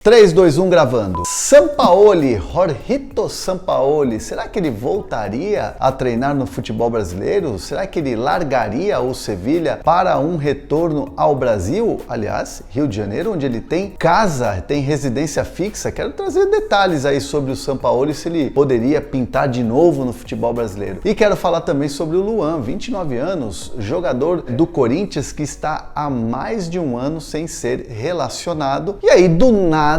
3, 2, 1 gravando. Sampaoli, Jorgito Sampaoli, será que ele voltaria a treinar no futebol brasileiro? Será que ele largaria o Sevilha para um retorno ao Brasil? Aliás, Rio de Janeiro, onde ele tem casa, tem residência fixa. Quero trazer detalhes aí sobre o Sampaoli, se ele poderia pintar de novo no futebol brasileiro. E quero falar também sobre o Luan, 29 anos, jogador do Corinthians que está há mais de um ano sem ser relacionado. E aí, do nada,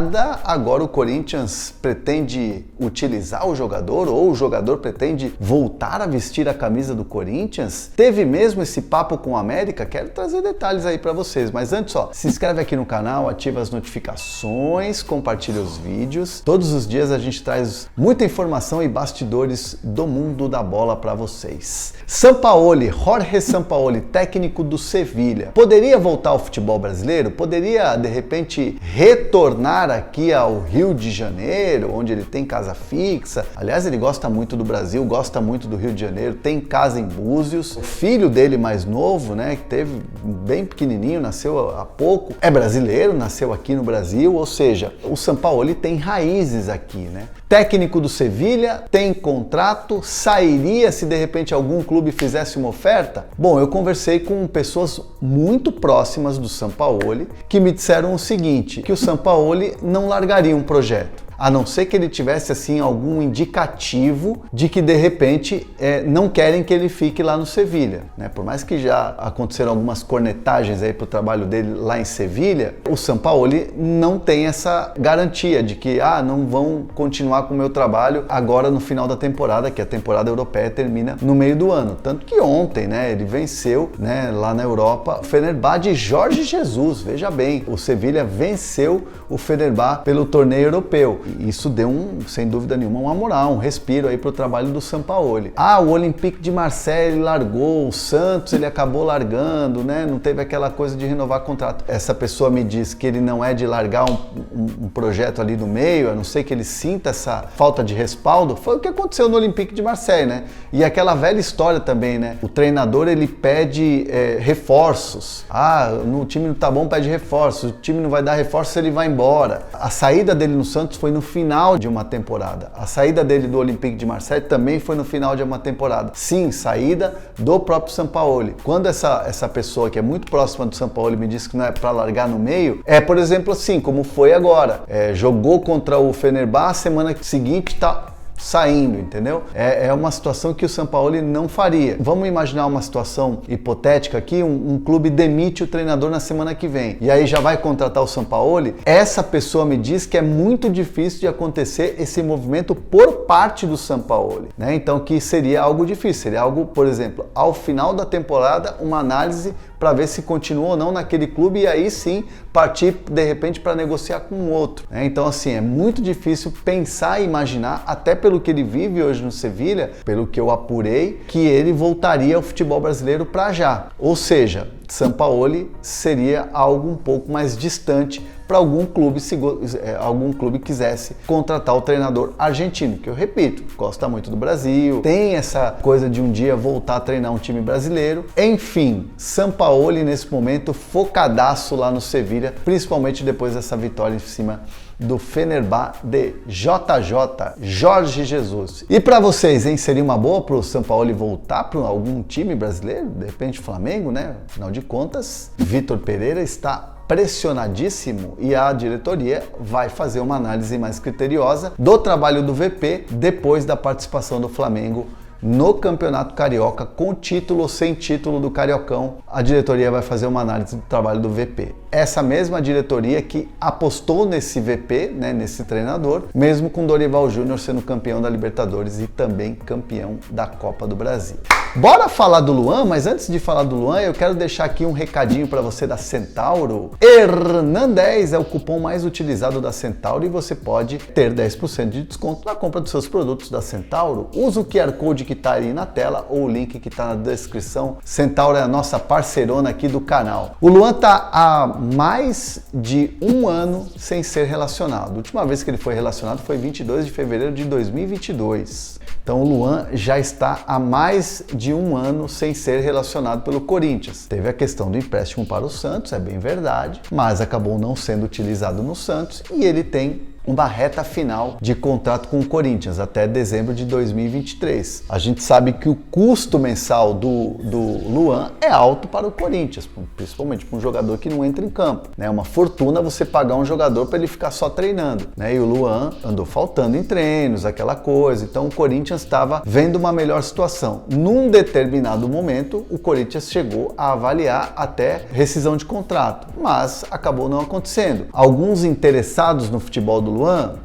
agora o Corinthians pretende utilizar o jogador ou o jogador pretende voltar a vestir a camisa do Corinthians? Teve mesmo esse papo com o América? Quero trazer detalhes aí para vocês, mas antes ó, se inscreve aqui no canal, ativa as notificações, compartilha os vídeos. Todos os dias a gente traz muita informação e bastidores do mundo da bola para vocês. Sampaoli, Jorge Sampaoli, técnico do Sevilha, poderia voltar ao futebol brasileiro? Poderia de repente retornar aqui ao Rio de Janeiro, onde ele tem casa fixa? Aliás, ele gosta muito do Brasil, gosta muito do Rio de Janeiro, tem casa em Búzios. O filho dele mais novo, né, que teve bem pequenininho, nasceu há pouco, é brasileiro, nasceu aqui no Brasil, ou seja, o Sampaoli tem raízes aqui, né? Técnico do Sevilha, tem contrato, sairia se de repente algum clube fizesse uma oferta? Bom, eu conversei com pessoas muito próximas do Sampaoli que me disseram o seguinte, que o Sampaoli não largaria um projeto, a não ser que ele tivesse assim algum indicativo de que de repente não querem que ele fique lá no Sevilha, né? Por mais que já aconteceram algumas cornetagens aí pro trabalho dele lá em Sevilha, o Sampaoli não tem essa garantia de que não vão continuar com o meu trabalho agora no final da temporada, que a temporada europeia termina no meio do ano. Tanto que ontem, né, ele venceu, né, lá na Europa o Fenerbahçe de Jorge Jesus, veja bem, o Sevilha venceu o Fenerbahçe pelo torneio europeu. Isso deu, sem dúvida nenhuma, uma moral, um respiro aí para o trabalho do Sampaoli. O Olympique de Marseille largou, o Santos ele acabou largando, né? Não teve aquela coisa de renovar contrato. Essa pessoa me diz que ele não é de largar um projeto ali no meio, a não ser que ele sinta essa falta de respaldo. Foi o que aconteceu no Olympique de Marseille, né? E aquela velha história também, né? O treinador ele pede reforços. No time não tá bom, pede reforços. O time não vai dar reforços, ele vai embora. A saída dele no Santos foi no final de uma temporada. A saída dele do Olympique de Marseille também foi no final de uma temporada. Sim, saída do próprio Sampaoli. Quando essa pessoa que é muito próxima do Sampaoli me disse que não é para largar no meio, por exemplo assim, como foi agora. Jogou contra o Fenerbahçe, semana seguinte tá saindo, entendeu? É uma situação que o Sampaoli não faria. Vamos imaginar uma situação hipotética aqui, um clube demite o treinador na semana que vem, e aí já vai contratar o Sampaoli. Essa pessoa me diz que é muito difícil de acontecer esse movimento por parte do Sampaoli, né? Então que seria algo difícil, seria algo, por exemplo, ao final da temporada, uma análise para ver se continua ou não naquele clube e aí sim partir de repente para negociar com um outro, né? Então assim, é muito difícil pensar e imaginar, até pelo que ele vive hoje no Sevilha, pelo que eu apurei, que ele voltaria ao futebol brasileiro para já. Ou seja, Sampaoli seria algo um pouco mais distante para algum clube quisesse contratar o treinador argentino, que eu repito, gosta muito do Brasil, tem essa coisa de um dia voltar a treinar um time brasileiro. Enfim, Sampaoli nesse momento focadaço lá no Sevilha, principalmente depois dessa vitória em cima do Fenerbahçe de JJ, Jorge Jesus. E para vocês, hein, seria uma boa para o Sampaoli voltar para algum time brasileiro? De repente Flamengo, né? Afinal de contas, Vitor Pereira está pressionadíssimo e a diretoria vai fazer uma análise mais criteriosa do trabalho do VP depois da participação do Flamengo no Campeonato Carioca, com título ou sem título do Cariocão. A diretoria vai fazer uma análise do trabalho do VP. Essa mesma diretoria que apostou nesse VP, né, nesse treinador, mesmo com Dorival Júnior sendo campeão da Libertadores e também campeão da Copa do Brasil. Bora falar do Luan, mas antes de falar do Luan, eu quero deixar aqui um recadinho para você da Centauro. Hernandez é o cupom mais utilizado da Centauro e você pode ter 10% de desconto na compra dos seus produtos da Centauro. Usa o QR Code que está aí na tela ou o link que está na descrição. Centauro é a nossa parceirona aqui do canal. O Luan está há mais de um ano sem ser relacionado. A última vez que ele foi relacionado foi 22 de fevereiro de 2022. Então o Luan já está há mais de um ano sem ser relacionado pelo Corinthians. Teve a questão do empréstimo para o Santos, é bem verdade, mas acabou não sendo utilizado no Santos e ele tem uma reta final de contrato com o Corinthians até dezembro de 2023. A gente sabe que o custo mensal do Luan é alto para o Corinthians, principalmente para um jogador que não entra em campo. É uma fortuna você pagar um jogador para ele ficar só treinando, né? E o Luan andou faltando em treinos, aquela coisa. Então o Corinthians estava vendo uma melhor situação. Num determinado momento, o Corinthians chegou a avaliar até rescisão de contrato, mas acabou não acontecendo. Alguns interessados no futebol do Luan,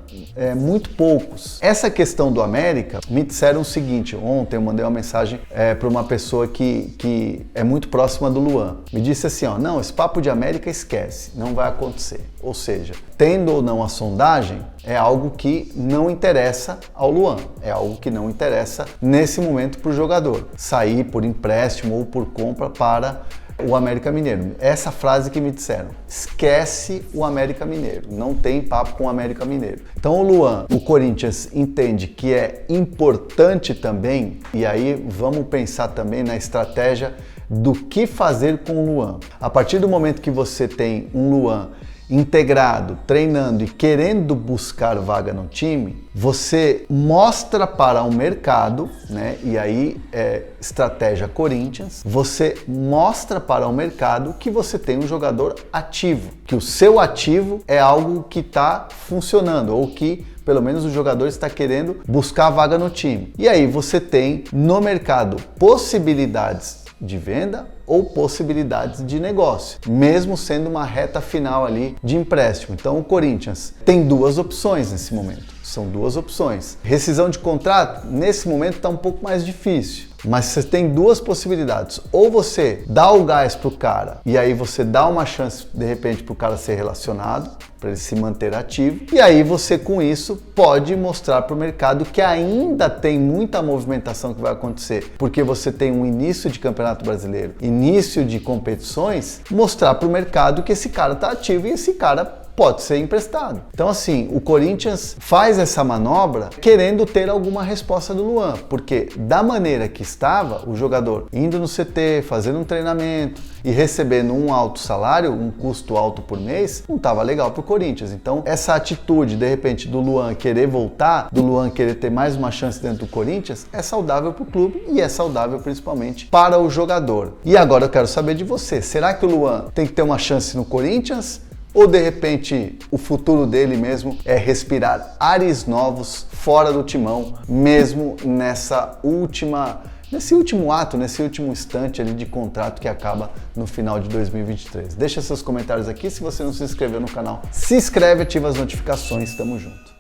muito poucos. Essa questão do América, me disseram o seguinte, ontem eu mandei uma mensagem para uma pessoa que é muito próxima do Luan. Me disse assim, ó, não, esse papo de América esquece, não vai acontecer. Ou seja, tendo ou não a sondagem, é algo que não interessa ao Luan, é algo que não interessa nesse momento para o jogador. Sair por empréstimo ou por compra para o América Mineiro. Essa frase que me disseram, esquece o América Mineiro, não tem papo com o América Mineiro. Então o Luan, o Corinthians entende que é importante também, e aí vamos pensar também na estratégia do que fazer com o Luan. A partir do momento que você tem um Luan integrado, treinando e querendo buscar vaga no time, você mostra para o mercado, né? E aí é estratégia Corinthians, você mostra para o mercado que você tem um jogador ativo, que o seu ativo é algo que está funcionando ou que pelo menos o jogador está querendo buscar vaga no time. E aí você tem no mercado possibilidades de venda ou possibilidades de negócio, mesmo sendo uma reta final ali de empréstimo. Então o Corinthians tem duas opções nesse momento, são duas opções. Rescisão de contrato, nesse momento está um pouco mais difícil, mas você tem duas possibilidades, ou você dá o gás pro cara e aí você dá uma chance de repente pro cara ser relacionado, para ele se manter ativo, e aí você com isso pode mostrar para o mercado que ainda tem muita movimentação que vai acontecer, porque você tem um início de Campeonato Brasileiro, início de competições, mostrar para o mercado que esse cara está ativo e esse cara pode ser emprestado. Então assim, o Corinthians faz essa manobra querendo ter alguma resposta do Luan, porque da maneira que estava, o jogador indo no CT, fazendo um treinamento e recebendo um alto salário, um custo alto por mês, não estava legal para o Corinthians. Então essa atitude, de repente, do Luan querer voltar, do Luan querer ter mais uma chance dentro do Corinthians, é saudável para o clube e é saudável principalmente para o jogador. E agora eu quero saber de você, será que o Luan tem que ter uma chance no Corinthians? Ou de repente o futuro dele mesmo é respirar ares novos fora do timão, mesmo nesse último ato, nesse último instante ali de contrato que acaba no final de 2023. Deixa seus comentários aqui, se você não se inscreveu no canal, se inscreve, ativa as notificações, tamo junto.